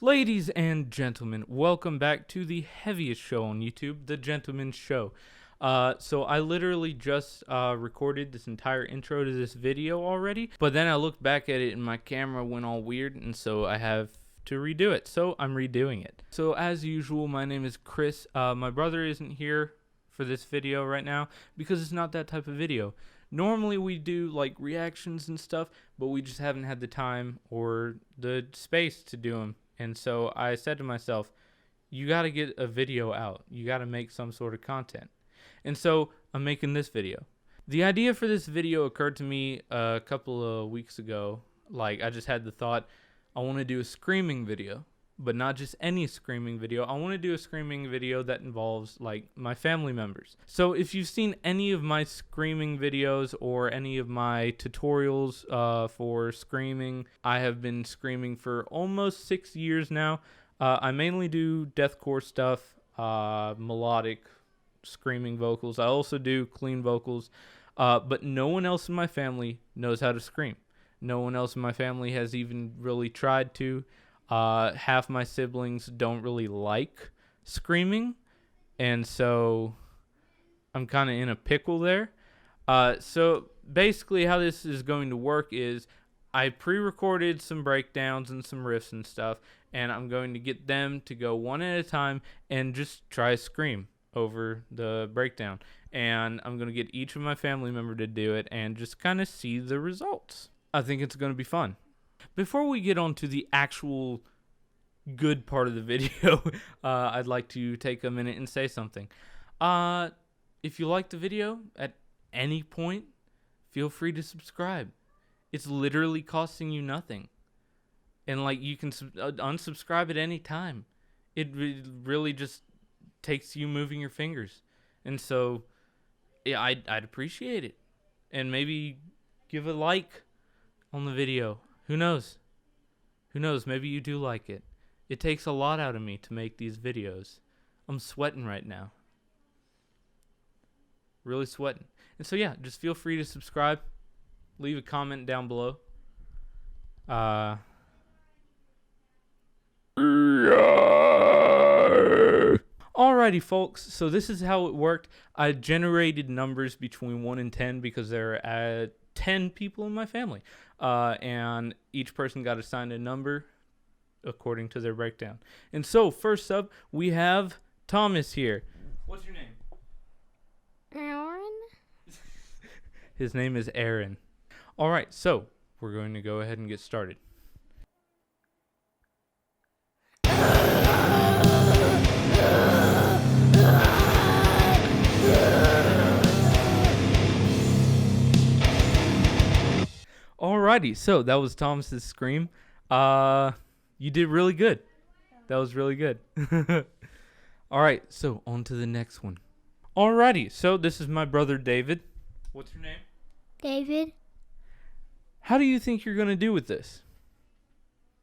Ladies and gentlemen, welcome back to the heaviest show on YouTube, The Gentleman's Show. So I literally just recorded this entire intro to this video already, but then I looked back at it and my camera went all weird, and so I have to redo it. So I'm redoing it. So as usual, my name is Chris. My brother isn't here for this video right now because it's not that type of video. Normally we do like reactions and stuff, but we just haven't had the time or the space to do them. And so I said to myself, you got to get a video out. You got to make some sort of content. And so I'm making this video. The idea for this video occurred to me a couple of weeks ago. Like, I just had the thought, I want to do a screaming video, but not just any screaming video. I want to do a screaming video that involves like my family members. So if you've seen any of my screaming videos or any of my tutorials for screaming, I have been screaming for almost 6 years now. I mainly do deathcore stuff, melodic screaming vocals. I also do clean vocals, but no one else in my family knows how to scream. No one else in my family has even really tried to. Half my siblings don't really like screaming, and so I'm kind of in a pickle there. So basically how this is going to work is I pre-recorded some breakdowns and some riffs and stuff, and I'm going to get them to go one at a time and just try scream over the breakdown. And I'm going to get each of my family member to do it and just kind of see the results. I think it's going to be fun. Before we get on to the actual good part of the video, I'd like to take a minute and say something. If you like the video at any point, feel free to subscribe. It's literally costing you nothing. And like, you can unsubscribe at any time. It really just takes you moving your fingers. And so yeah, I'd appreciate it. And maybe give a like on the video. Who knows? Who knows? Maybe you do like it. It takes a lot out of me to make these videos. I'm sweating right now. Really sweating. And so yeah, just feel free to subscribe. Leave a comment down below. Alrighty, folks. So this is how it worked. I generated numbers between 1 and 10 because there are 10 people in my family. And each person got assigned a number according to their breakdown. And so, first up, we have Thomas here. What's your name? Aaron? His name is Aaron. All right, so we're going to go ahead and get started. Alrighty, so that was Thomas's scream. You did really good. That was really good. Alright, so on to the next one. Alrighty, so this is my brother David. What's your name? David? How do you think you're going to do with this?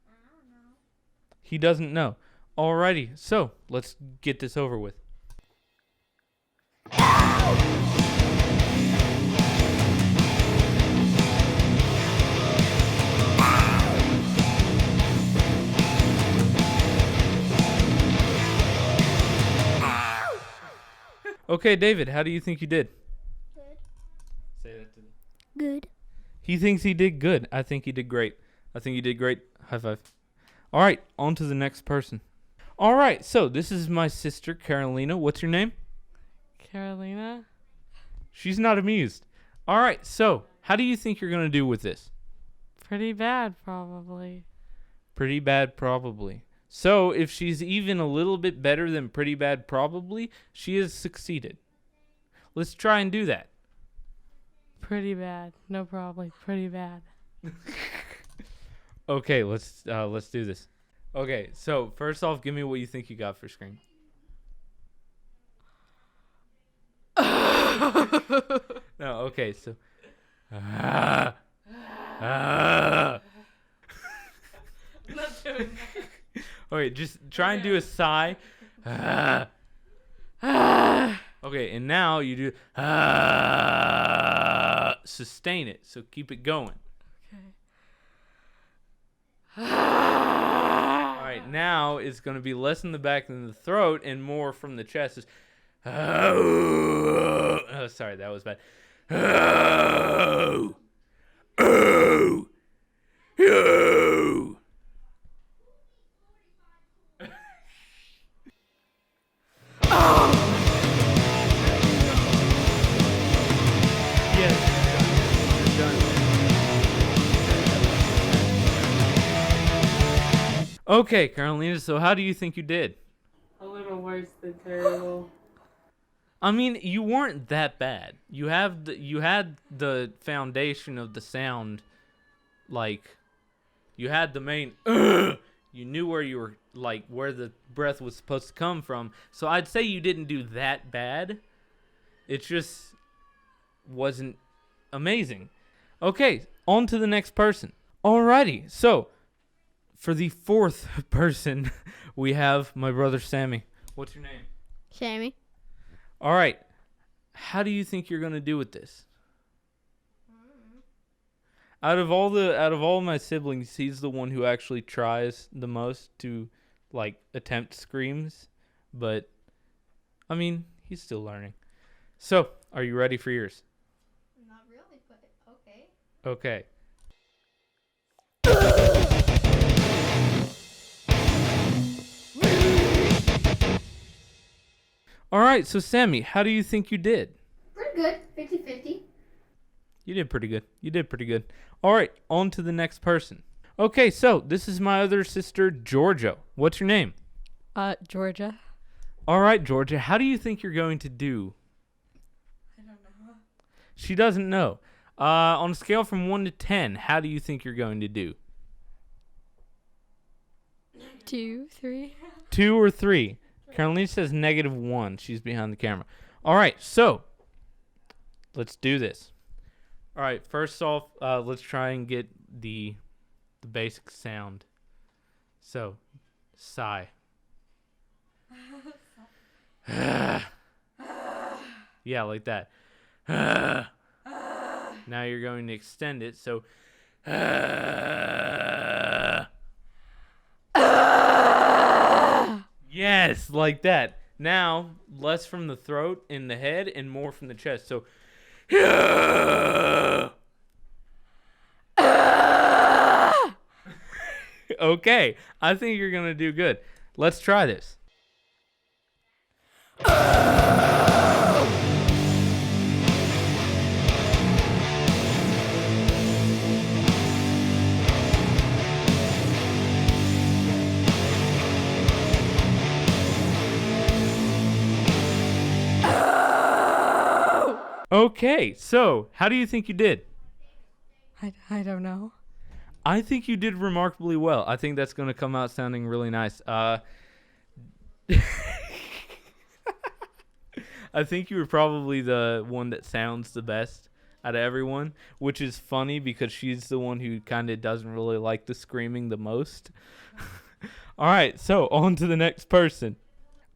I don't know. He doesn't know. Alrighty, so let's get this over with. Okay, David, how do you think you did? Good. Say that to them. Good. He thinks he did good. I think he did great. I think you did great. High five. All right, on to the next person. All right, so this is my sister, Carolina. What's your name? Carolina? She's not amused. All right, so how do you think you're going to do with this? Pretty bad, probably. Pretty bad, probably. So if she's even a little bit better than pretty bad, probably, she has succeeded. Let's try and do that. Pretty bad. No, probably. Pretty bad. Okay, let's do this. Okay, so first off, give me what you think you got for scream. No, okay, so. I'm not doing that. Okay, just try and do a sigh. Okay, and now you do. Sustain it, so keep it going. Okay. All right, now it's going to be less in the back than the throat and more from the chest. Oh, sorry, that was bad. Oh, oh, oh. Yes, you're done. Okay, Carolina, so how do you think you did? A little worse than terrible. I mean, you weren't that bad. You had the foundation of the sound, like, you had the main, you knew where you were, like, where the breath was supposed to come from. So I'd say you didn't do that bad. It just wasn't amazing. Okay, on to the next person. Alrighty, so for the fourth person, we have my brother Sammy. What's your name? Sammy. All right. How do you think you're gonna do with this? Out of all my siblings, he's the one who actually tries the most to, like, attempt screams, but I mean, he's still learning. So, are you ready for yours? Not really, but okay. Okay. All right, so Sammy, how do you think you did? Pretty good. 50-50. You did pretty good. You did pretty good. All right, on to the next person. Okay, so this is my other sister, Georgia. What's your name? Georgia. All right, Georgia, how do you think you're going to do? I don't know. She doesn't know. On a scale from 1 to 10, how do you think you're going to do? 2, 3. 2 or 3? Carolina says -1. She's behind the camera. All right, so let's do this. All right, first off, let's try and get the basic sound. So, sigh. Yeah, like that. Now you're going to extend it. So, yes, like that. Now, less from the throat and the head and more from the chest. So, okay, I think you're going to do good. Let's try this. Okay, so how do you think you did? I don't know. I think you did remarkably well. I think that's going to come out sounding really nice. I think you were probably the one that sounds the best out of everyone, which is funny because she's the one who kind of doesn't really like the screaming the most. All right, so on to the next person.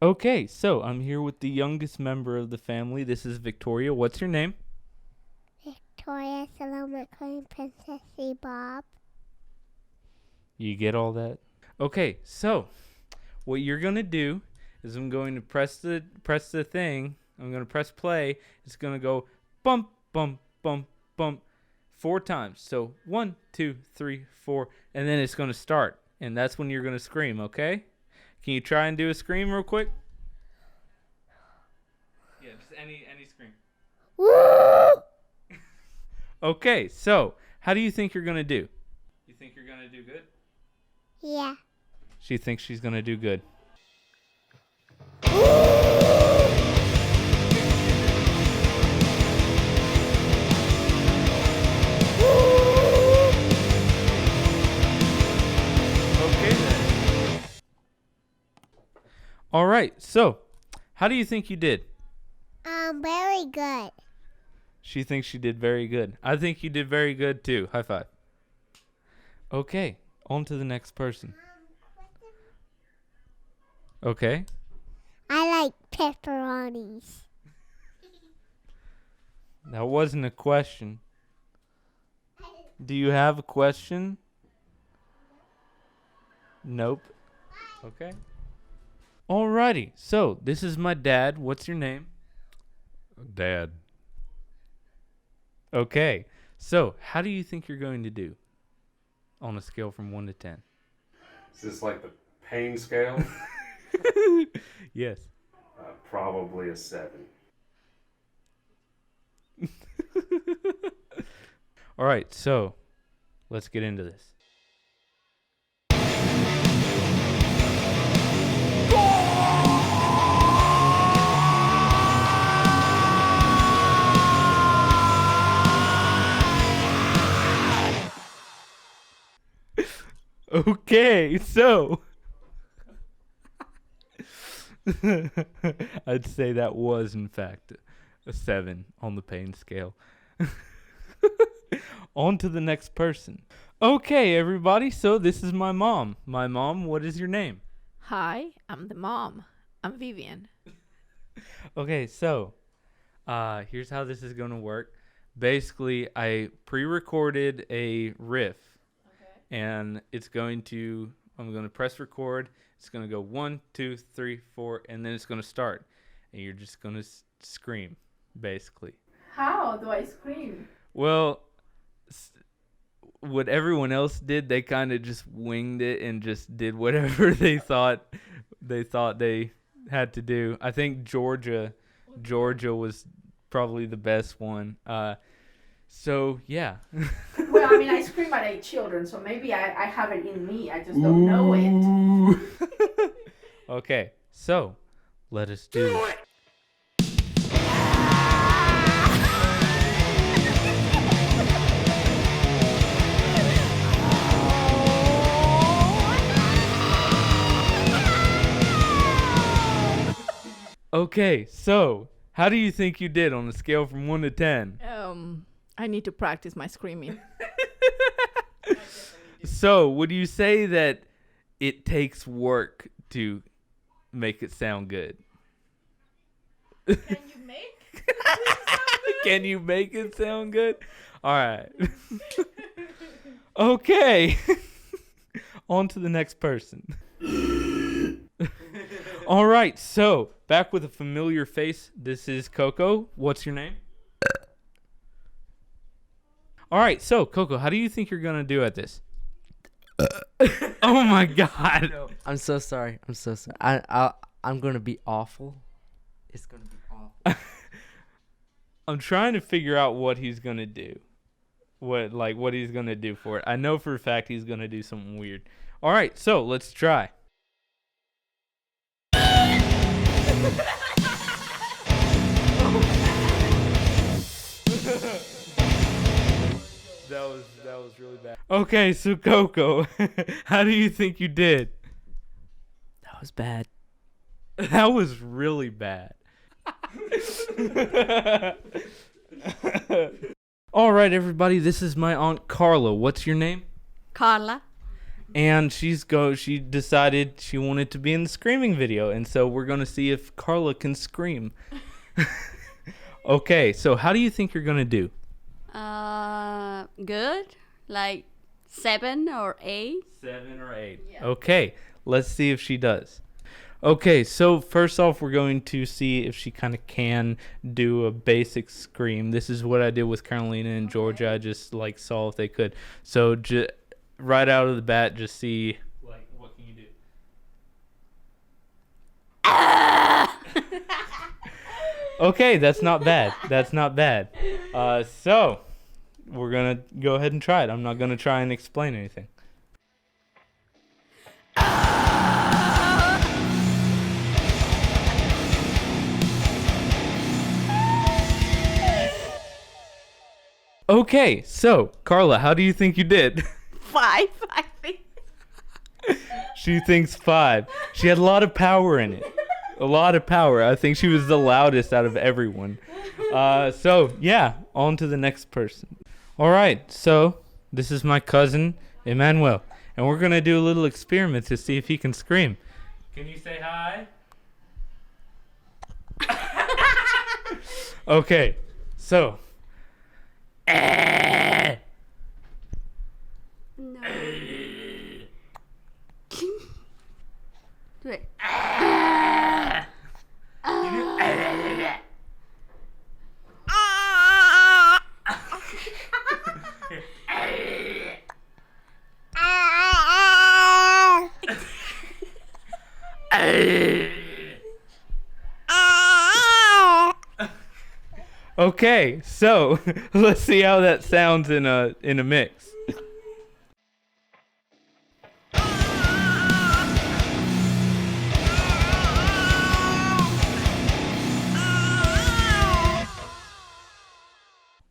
Okay, so I'm here with the youngest member of the family. This is Victoria. What's your name? Victoria Salome Queen Princess Bob. You get all that? Okay, so what you're going to do is I'm going to press the thing. I'm going to press play. It's going to go bump, bump, bump, bump 4 times. So 1, 2, 3, 4, and then it's going to start. And that's when you're going to scream, okay? Can you try and do a scream real quick? Yeah, just any scream. Woo! Okay, so how do you think you're going to do? You think you're going to do good? Yeah. She thinks she's going to do good. Okay then. All right, so how do you think you did? Very good. She thinks she did very good. I think you did very good too. High five. Okay, on to the next person. Okay. I like pepperonis. That wasn't a question. Do you have a question? Nope. Okay. Alrighty. So this is my dad. What's your name? Dad. Okay. So how do you think you're going to do on a scale from 1 to 10? Is this like the pain scale? Yes. Probably a 7. All right. So let's get into this. Okay, so I'd say that was in fact a 7 on the pain scale. On to the next person. Okay, everybody, so this is my mom. My mom, what is your name? Hi, I'm the mom. I'm Vivian. Okay, so here's how this is going to work. Basically, I pre-recorded a riff. And I'm going to press record. It's going to go 1, 2, 3, 4, and then it's going to start. And you're just going to scream, basically. How do I scream? Well, what everyone else did, they kind of just winged it and just did whatever they thought they had to do. I think Georgia was probably the best one. So, yeah. Well, I mean, I scream at 8 children, so maybe I have it in me. I just don't know it. Okay, so let us do this. Okay, so how do you think you did on a scale from 1 to 10? I need to practice my screaming. So, would you say that it takes work to make it sound good? Can you make? Can you make it sound good? All right. Okay. On to the next person. All right, so back with a familiar face. This is Coco. What's your name? All right, so Coco, how do you think you're gonna do at this? Oh my God! I'm so sorry. I'm gonna be awful. It's gonna be awful. I'm trying to figure out what he's gonna do. What he's gonna do for it. I know for a fact he's gonna do something weird. All right, so let's try. That was really bad. Okay, so Coco, how do you think you did? That was bad. That was really bad. All right, everybody, this is my Aunt Carla. What's your name? Carla. And she decided she wanted to be in the screaming video, and so we're going to see if Carla can scream. Okay, so how do you think you're going to do? Good. Like 7 or 8. 7 or 8. Yeah. Okay, let's see if she does. Okay, so first off, we're going to see if she kind of can do a basic scream. This is what I did with Carolina and Georgia. I just saw if they could. So right out of the bat, just see what can you do? Okay, that's not bad. That's not bad. So we're gonna go ahead and try it. I'm not gonna try and explain anything. Okay, so Carla, how do you think you did? 5, I think. She thinks 5. She had a lot of power in it. A lot of power. I think she was the loudest out of everyone. So, yeah, on to the next person. All right, so this is my cousin, Emmanuel. And we're going to do a little experiment to see if he can scream. Can you say hi? Okay, so. No. 对。Okay, so let's see how that sounds in a mix.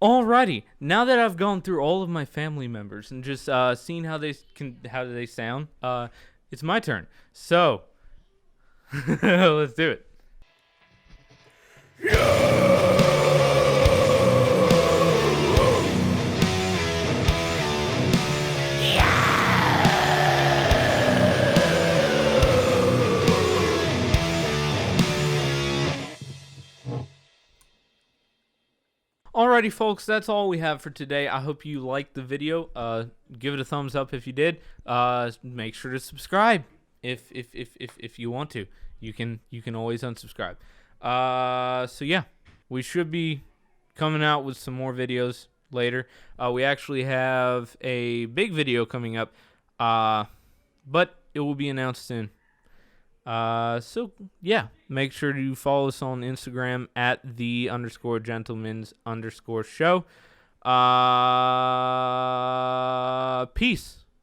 Alrighty, now that I've gone through all of my family members and just seen how they sound, it's my turn. So let's do it. Alrighty, folks, that's all we have for today. I hope you liked the video. Give it a thumbs up if you did. Make sure to subscribe if you want to. You can always unsubscribe. So yeah, we should be coming out with some more videos later. We actually have a big video coming up, but it will be announced soon. So yeah, make sure to follow us on Instagram at @the_gentlemen's_show. Peace.